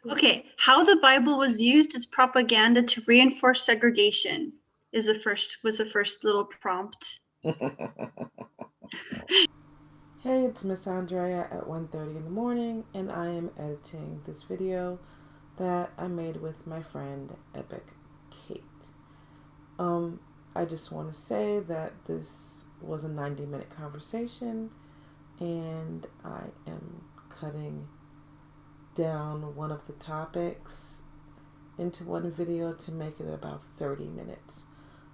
Okay, how the Bible was used as propaganda to reinforce segregation was the first little prompt. Hey, it's Miss Andrea at 1:30 in the morning, and I am editing this video that I made with my friend Epic Kate. I just want to say that this was a 90-minute conversation, and I am cutting down one of the topics into one video to make it about 30 minutes.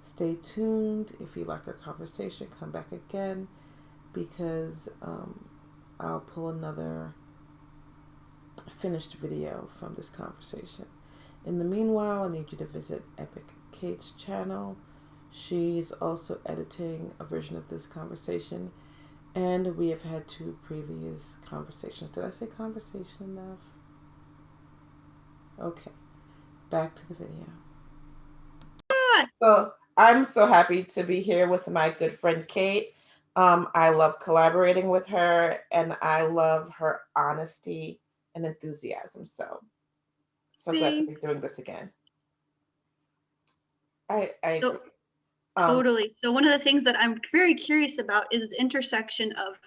Stay tuned. If you like our conversation, come back again, because I'll pull another finished video from this conversation. In the meanwhile, I need you to visit Epic Kate's channel. She's also editing a version of this conversation, and we have had 2 previous conversations. Did I say conversation enough? Okay, back to the video. So I'm so happy to be here with my good friend Kate. I love collaborating with her, and I love her honesty and enthusiasm. So glad to be doing this again. I agree. Totally. So one of the things that I'm very curious about is the intersection of,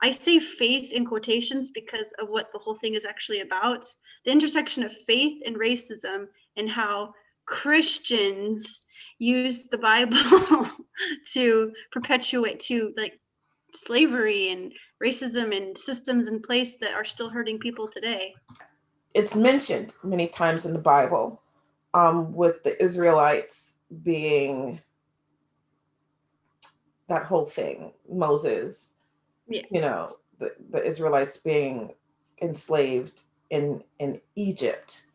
I say faith in quotations because of what the whole thing is actually about, the intersection of faith and racism, and how Christians use the Bible to perpetuate slavery and racism and systems in place that are still hurting people today. It's mentioned many times in the Bible, with the Israelites being that whole thing, Moses, the Israelites being enslaved in Egypt.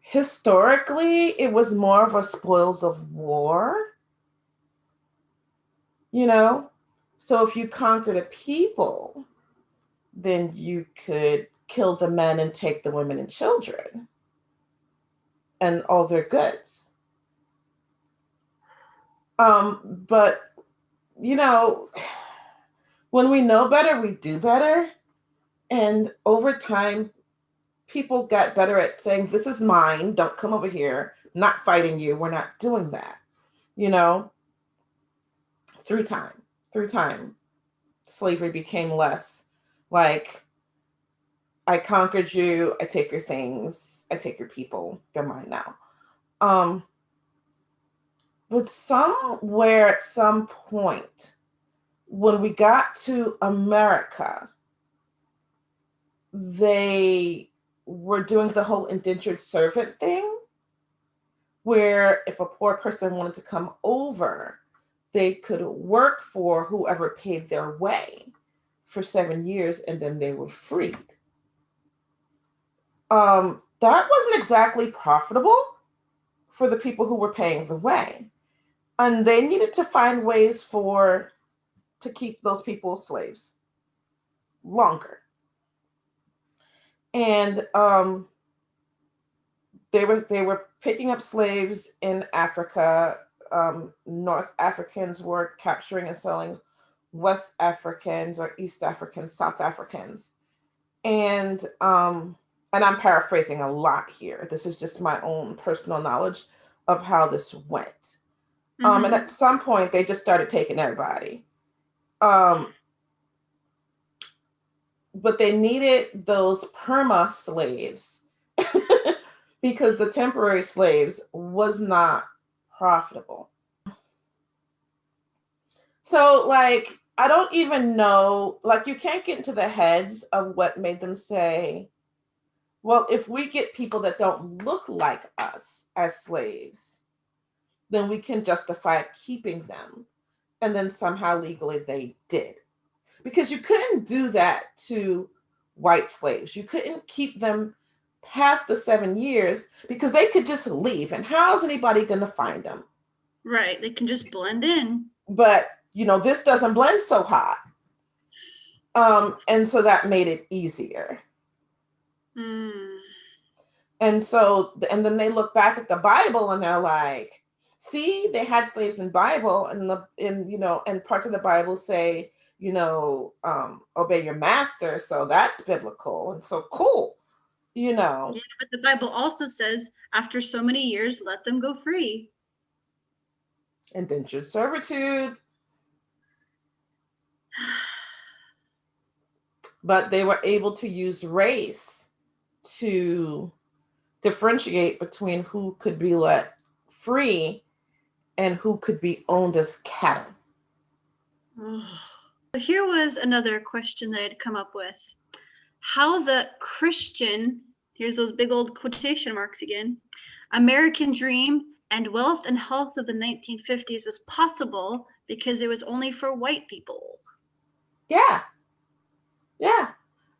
Historically, it was more of a spoils of war, So if you conquered a people, then you could kill the men and take the women and children and all their goods. But, when we know better, we do better. And over time, people got better at saying, this is mine, don't come over here, I'm not fighting you, we're not doing that, Through time, slavery became less like, I conquered you, I take your things, I take your people, they're mine now. But somewhere at some point, when we got to America, they were doing the whole indentured servant thing, where if a poor person wanted to come over, they could work for whoever paid their way for 7 years, and then they were freed. That wasn't exactly profitable for the people who were paying the way. And they needed to find ways to keep those people slaves longer. And they were picking up slaves in Africa. North Africans were capturing and selling West Africans or East Africans, South Africans. And I'm paraphrasing a lot here. This is just my own personal knowledge of how this went. Mm-hmm. And at some point, they just started taking everybody. But they needed those perma slaves because the temporary slaves was not profitable. So, I don't even know, you can't get into the heads of what made them say, well, if we get people that don't look like us as slaves, then we can justify keeping them. And then somehow legally they did. Because you couldn't do that to white slaves. You couldn't keep them past the 7 years because they could just leave. And how's anybody going to find them? Right. They can just blend in. But, this doesn't blend so hot. And so that made it easier. And then they look back at the Bible and they're like, see, they had slaves in Bible, and parts of the Bible say obey your master. So that's biblical and so cool, Yeah, but the Bible also says after so many years, let them go free. indentured servitude. But they were able to use race to differentiate between who could be let free and who could be owned as cattle. So here was another question that I had come up with. How the Christian, here's those big old quotation marks again, American dream and wealth and health of the 1950s was possible because it was only for white people. Yeah. Yeah.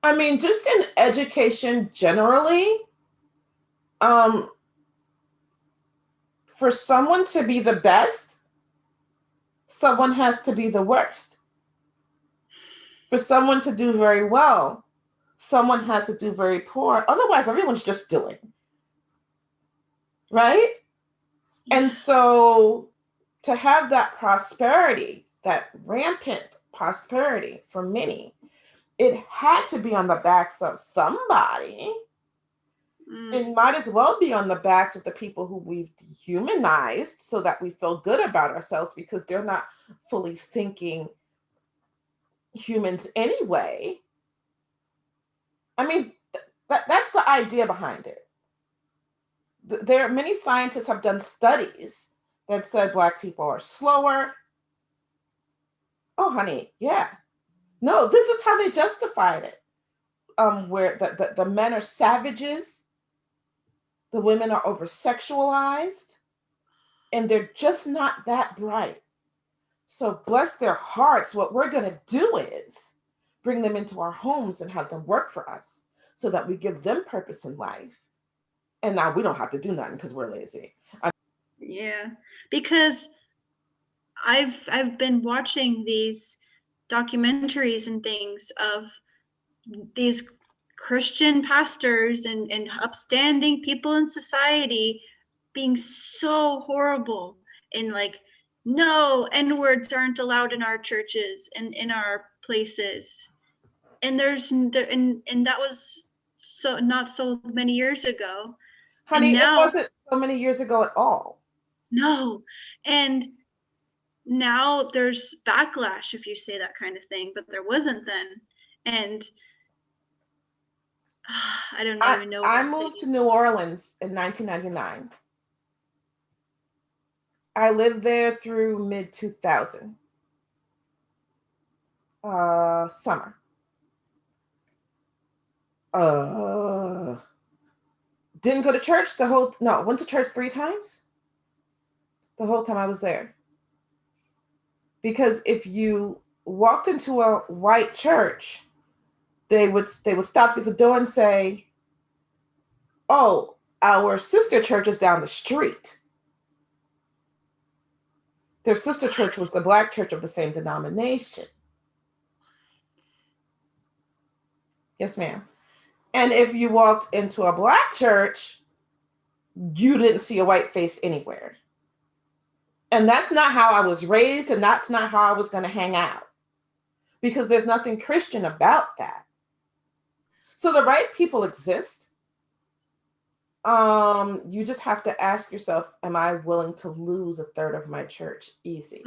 I mean, just in education generally, for someone to be the best, someone has to be the worst. For someone to do very well, someone has to do very poor. Otherwise, everyone's just doing. Right? And so to have that prosperity, that rampant prosperity for many, it had to be on the backs of somebody. It might as well be on the backs of the people who we've dehumanized so that we feel good about ourselves because they're not fully thinking humans anyway. I mean, that's the idea behind it. There are many scientists have done studies that said Black people are slower. Oh, honey, yeah. No, this is how they justified it. Where the men are savages, the women are over sexualized, and they're just not that bright. So bless their hearts, what we're going to do is bring them into our homes and have them work for us so that we give them purpose in life. And now we don't have to do nothing because we're lazy. Yeah, because I've been watching these documentaries and things of these Christian pastors and upstanding people in society being so horrible and like, no, N-words aren't allowed in our churches and in our places. And and that was so not so many years ago. And Honey, it now, wasn't so many years ago at all. no. And now there's backlash if you say that kind of thing, but there wasn't then. And I don't even know what I I'm moved saying. to New Orleans in 1999. I lived there through mid 2000. Summer. Didn't go to church went to church 3 times the whole time I was there. Because if you walked into a white church, they would stop you at the door and say, "Oh, our sister church is down the street." Their sister church was the Black church of the same denomination. Yes, ma'am. And if you walked into a Black church, you didn't see a white face anywhere. And that's not how I was raised, and that's not how I was going to hang out, because there's nothing Christian about that. So the right people exist. You just have to ask yourself, am I willing to lose a third of my church easy?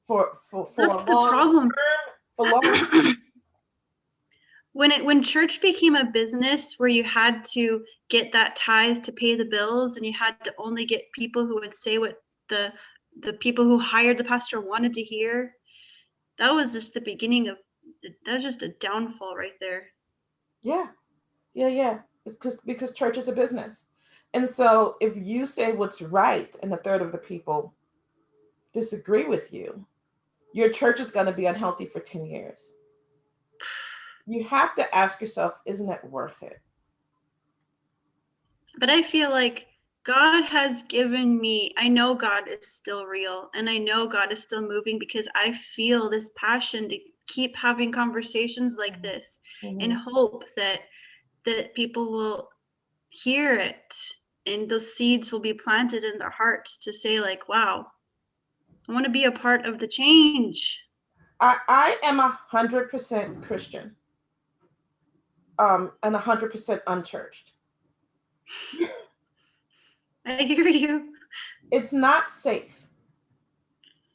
For That's a the long problem. term, for long. When church became a business where you had to get that tithe to pay the bills and you had to only get people who would say what the people who hired the pastor wanted to hear, that was just the beginning of that was just a downfall right there. Yeah. Because church is a business. And so if you say what's right and a third of the people disagree with you, your church is going to be unhealthy for 10 years. You have to ask yourself, isn't it worth it? But I feel like God has given me, I know God is still real and I know God is still moving because I feel this passion to keep having conversations like this and hope that people will hear it and those seeds will be planted in their hearts to say like, wow, I want to be a part of the change. I am 100% Christian, and 100% unchurched. I hear you. It's not safe.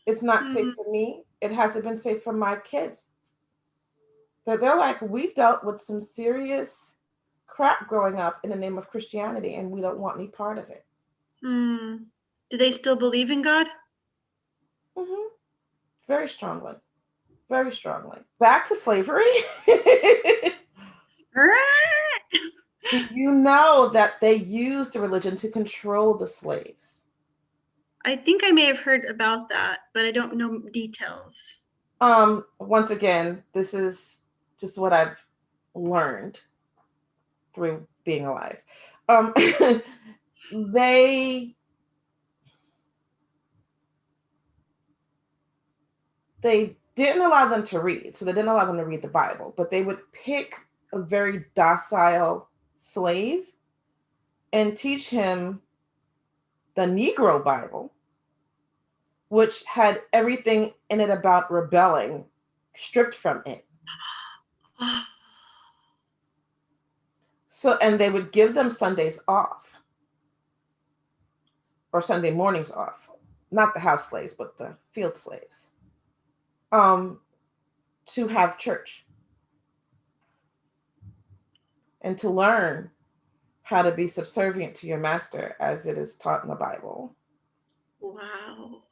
It's not safe Mm, for me. It hasn't been safe for my kids. That they're like, we dealt with some serious crap growing up in the name of Christianity, and we don't want any part of it. mm. Do they still believe in God? Hmm. Very strongly. Very strongly. Back to slavery. Do you know that they used religion to control the slaves? I think I may have heard about that, but I don't know details. Once again, this is just what I've learned through being alive. Um, they they didn't allow them to read, so they didn't allow them to read the Bible, but they would pick a very docile slave and teach him the Negro Bible, which had everything in it about rebelling stripped from it. So, and they would give them Sundays off or Sunday mornings off, not the house slaves, but the field slaves, um, to have church and to learn how to be subservient to your master as it is taught in the Bible. Wow.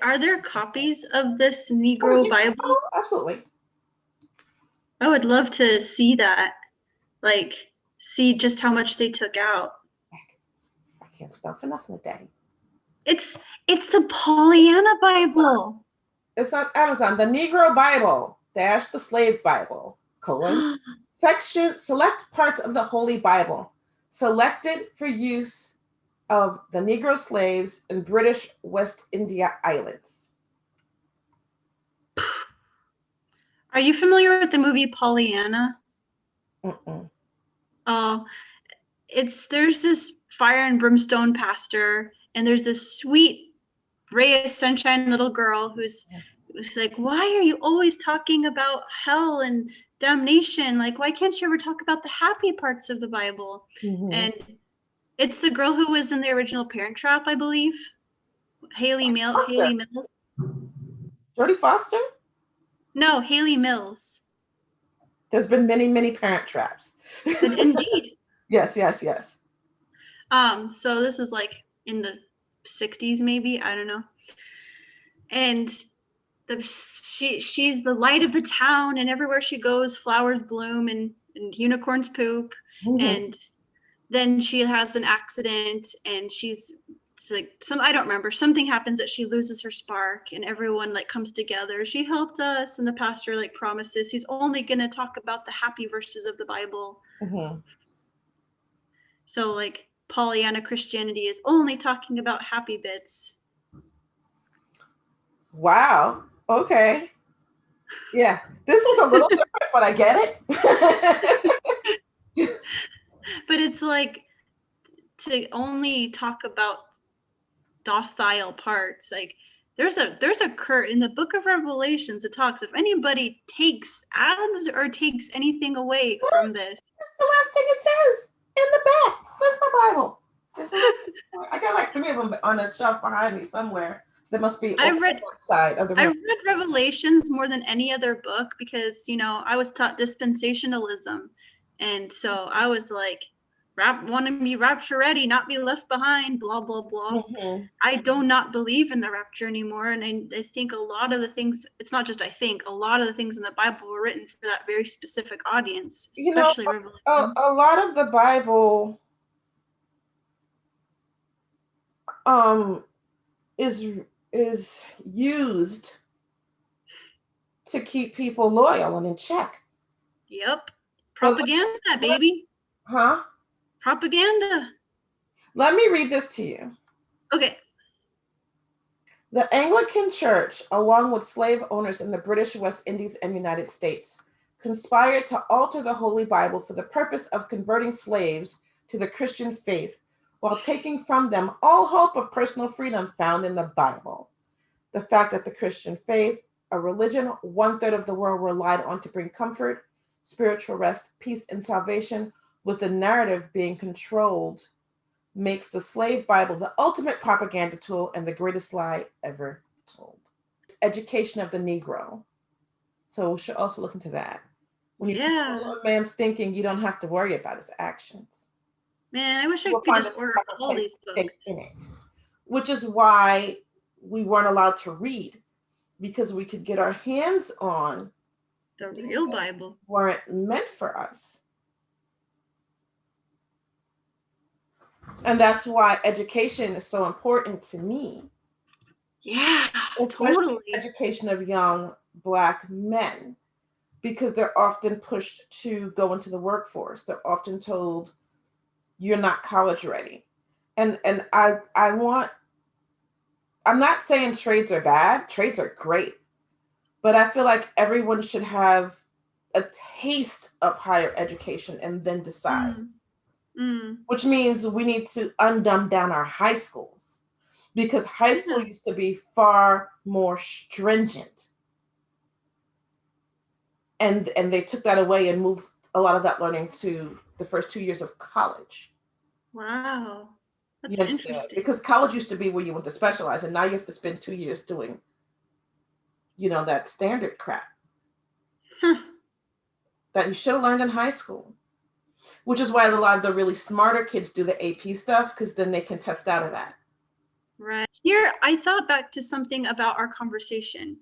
Are there copies of this Oh, Negro yeah. Bible? Oh, absolutely. I would love to see that. Like, see just how much they took out. I can't spell for nothing today. It's it's the Pollyanna Bible. It's on Amazon. The Negro Bible dash the Slave Bible colon section select parts of the Holy Bible selected for use of the Negro slaves in British West India Islands. Are you familiar with the movie Pollyanna? Mm-mm. Oh, there's this fire and brimstone pastor, and there's this sweet ray of sunshine little girl who's like, why are you always talking about hell and damnation? Like, why can't you ever talk about the happy parts of the Bible? Mm-hmm. And it's the girl who was in the original Parent Trap, I believe. Haley Foster. Mills. Jodie Foster? No, Haley Mills. There's been many, many parent traps. And indeed. Yes, yes, yes. So this was like in the 60s, maybe, I don't know. And she's the light of the town, and everywhere she goes, flowers bloom and unicorns poop. Mm-hmm. And then she has an accident, and she's like, I don't remember, something happens that she loses her spark, and everyone like comes together. She helped us, and the pastor like promises he's only gonna talk about the happy verses of the Bible. Mm-hmm. So like Pollyanna Christianity is only talking about happy bits. Wow. Okay. Yeah. This was a little different, but I get it. But it's like to only talk about docile parts. Like there's a curse in the book of Revelations. It talks, if anybody adds or takes anything away from this. That's the last thing it says in the back. Where's my Bible? I got like 3 of them on a shelf behind me somewhere. That must be I've read side of the room. I've read Revelations more than any other book because, I was taught dispensationalism. And so I was like, want to be rapture ready, not be left behind, blah, blah, blah. Mm-hmm. I do not believe in the rapture anymore. And I think a lot of the things, it's not just I think, a lot of the things in the Bible were written for that very specific audience, especially Revelations. A lot of the Bible is used to keep people loyal and in check. Yep. Propaganda, baby. Huh? Propaganda. Let me read this to you. Okay. The Anglican Church, along with slave owners in the British West Indies and United States, conspired to alter the Holy Bible for the purpose of converting slaves to the Christian faith while taking from them all hope of personal freedom found in the Bible. The fact that the Christian faith a religion 1/3 of the world relied on to bring comfort, spiritual rest, peace, and salvation, was the narrative being controlled, makes the slave Bible the ultimate propaganda tool and the greatest lie ever told. It's education of the Negro. So we should also look into that. When you control a man's thinking, you don't have to worry about his actions. Man, I wish I could just order all these books in it, which is why we weren't allowed to read, because we could get our hands on the real Bible. Weren't meant for us. And that's why education is so important to me. Yeah, especially totally. Education of young Black men, because they're often pushed to go into the workforce. They're often told, you're not college ready. And I'm not saying trades are bad. Trades are great. But I feel like everyone should have a taste of higher education and then decide. Which means we need to undumb down our high schools, because high school used to be far more stringent. And they took that away and moved a lot of that learning to the first 2 years of college. Wow. That's interesting. Because college used to be where you went to specialize, and now you have to spend 2 years doing, that standard crap. That you should have learned in high school. Which is why a lot of the really smarter kids do the AP stuff, because then they can test out of that. Right. Here, I thought back to something about our conversation.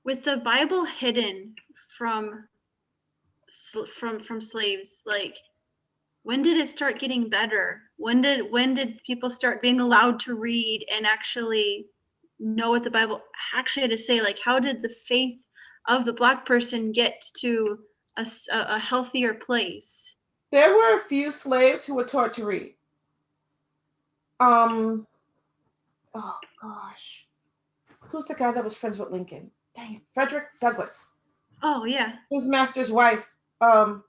With the Bible hidden from slaves, like, when did it start getting better? When did people start being allowed to read and actually know what the Bible actually had to say? Like, how did the faith of the Black person get to a healthier place? There were a few slaves who were taught to read. Oh gosh, who's the guy that was friends with Lincoln? Dang it, Frederick Douglass. Oh yeah. His master's wife taught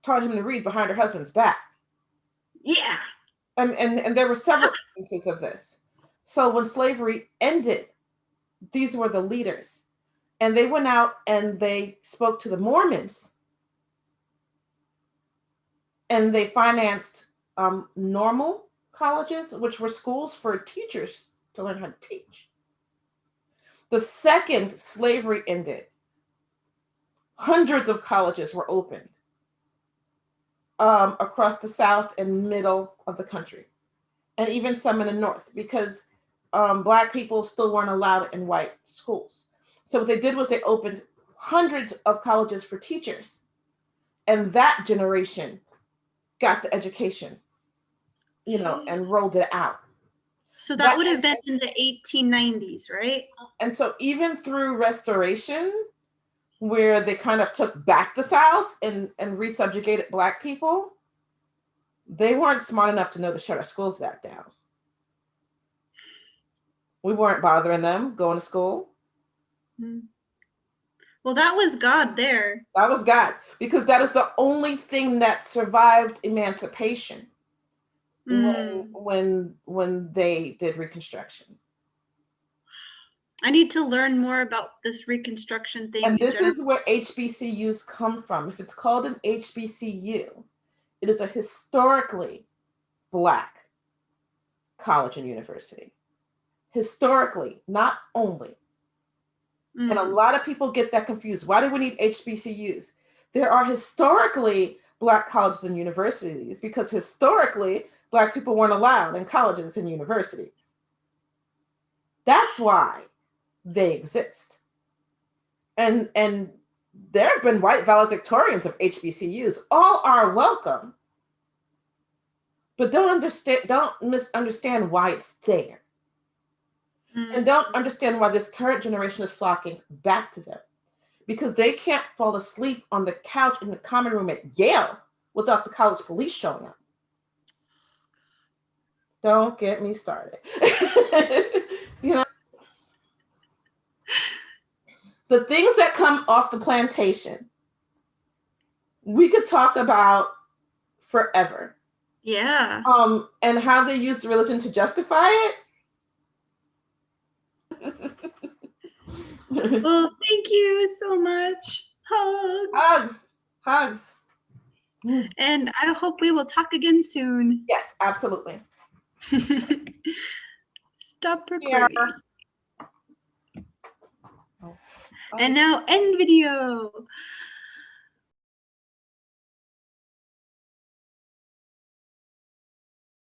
him to read behind her husband's back. Yeah. And there were several instances of this. So when slavery ended, these were the leaders. And they went out and they spoke to the Mormons. And they financed normal colleges, which were schools for teachers to learn how to teach. The second slavery ended, hundreds of colleges were opened across the South and middle of the country, and even some in the North, because Black people still weren't allowed in white schools. So what they did was they opened hundreds of colleges for teachers, and that generation got the education, and rolled it out. So that would have been in the 1890s, right? And so even through Restoration, where they kind of took back the South and resubjugated Black people, they weren't smart enough to know to shut our schools back down. We weren't bothering them going to school. Well, that was God there. That was God, because that is the only thing that survived emancipation when they did Reconstruction. I need to learn more about this Reconstruction thing. And this is where HBCUs come from. If it's called an HBCU, it is a historically Black college and university. Historically, not only. And a lot of people get that confused. Why do we need HBCUs? There are historically Black colleges and universities, because historically Black people weren't allowed in colleges and universities. That's why they exist. And there have been white valedictorians of HBCUs. All are welcome. But don't misunderstand why it's there. And don't understand why this current generation is flocking back to them, because they can't fall asleep on the couch in the common room at Yale without the college police showing up. Don't get me started. The things that come off the plantation, we could talk about forever. Yeah. And how they use religion to justify it. Well, thank you so much. Hugs. Hugs. Hugs. And I hope we will talk again soon. Yes, absolutely. Stop Yeah. recording. And now end video.